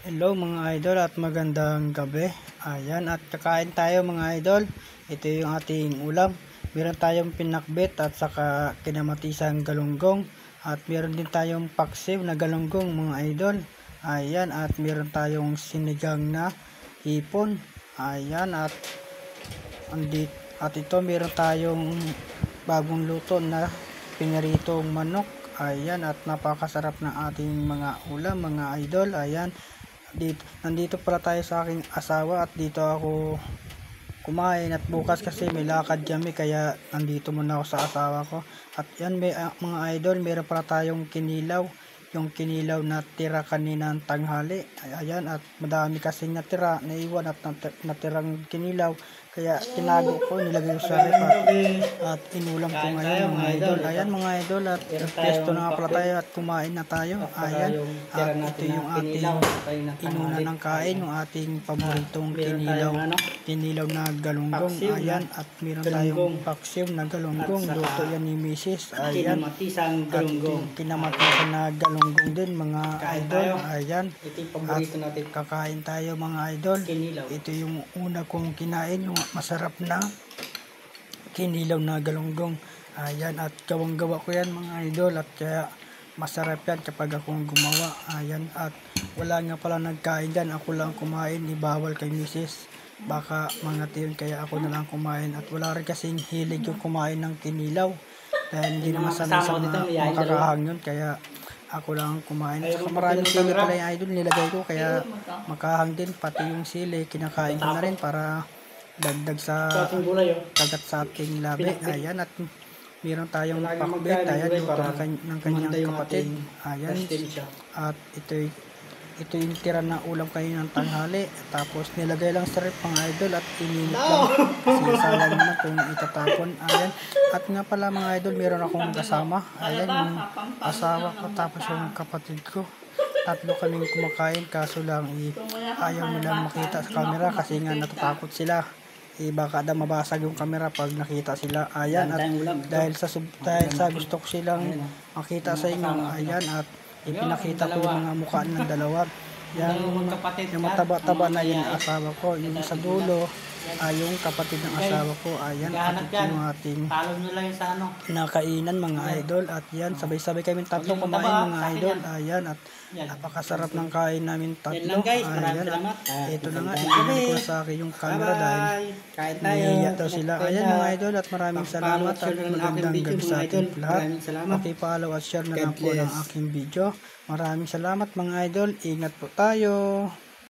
Hello mga idol at magandang gabi. Ayan, at kakain tayo mga idol. Ito yung ating ulam. Meron tayong pinakbet at saka kinamatisang galunggong. At meron din tayong paksiw na galunggong mga idol. Ayan, at meron tayong sinigang na hipon. Ayan, at ito meron tayong bagong luto na pinaritong manok. Ayan, at napakasarap ng ating mga ulam mga idol. Ayan, nandito pala tayo sa aking asawa at dito ako kumain, at bukas kasi may lakad kami kaya nandito muna ako sa asawa ko. At yan mga idol, meron pala tayong kinilaw, yung kinilaw na tira kaninang tanghali. Ayan, at madami kasing natira, naiwan at natirang kinilaw, kaya tinago ko, nilagay ko sa ref at inulam ko ngayon mga idol. Ayan mga idol, at pesto na nga pala tayo at kumain na tayo. Ayan, at ito yung ating inuna ng kain, yung ating paboritong kinilaw na galunggong. Ayan, at meron tayong paksiw na galunggong, luto yan ni Mrs. Ayan, at kinamatisan na galunggong din mga idol. Ayan, at kakain tayo mga idol. Ito yung una kong kinain, yung masarap na kinilaw na galunggong. Ayan, at gawang-gawa ko yan mga idol, at kaya masarap yan kapag akong gumawa. Ayan, at wala nga pala nagkain dyan, ako lang kumain, ibawal kay Mrs. Baka mga tiyon, kaya ako na lang kumain. At wala rin kasing hilig yung kumain ng kinilaw dahil hindi naman sanay sa makakahang yun, kaya ako lang kumain. At saka maraming sili pala yung idol nilagay ko, kaya makahang din. Pati yung sili kinakain ko na rin para dagdag sa kagat sa ating labi. Ayan, at meron tayong pakbet. Ayan, luto ng kanyang kapatid. Ayan, at ito yung tira na ulam kayo ng tanghali. Tapos nilagay lang sa ref mga idol at ininit lang kasi sayang naman kung itatapon. Ayan, at nga pala mga idol, meron akong kasama. Ayan, yung asawa ko tapos yung kapatid ko. Tatlo kaming kumakain, kaso lang ayaw nilang makita sa camera kasi nga natatakot sila. Baka daw mabasag yung camera pag nakita sila. Ayan, at dahil sa gusto ko silang makita sa inyo, ayan, at ipinakita ko yung mga mukha ng dalawa. Yung mataba-taba na yung asawa ko, yung sa dulo yung kapatid ng asawa ko. Ayan, at yung ating nakainan mga idol. At yan, sabay-sabay kami tatlo kumain mga idol. Ayan, at napakasarap ng kain namin tatlo. Ayan, ito na nga, ibigay ko sa akin yung camera dahil nahihiya daw sila. Ayan mga idol, at maraming salamat at magandang gabi sa ating lahat. Paki-follow at share na lang po ng aking video. Maraming salamat mga idol, ingat po tayo.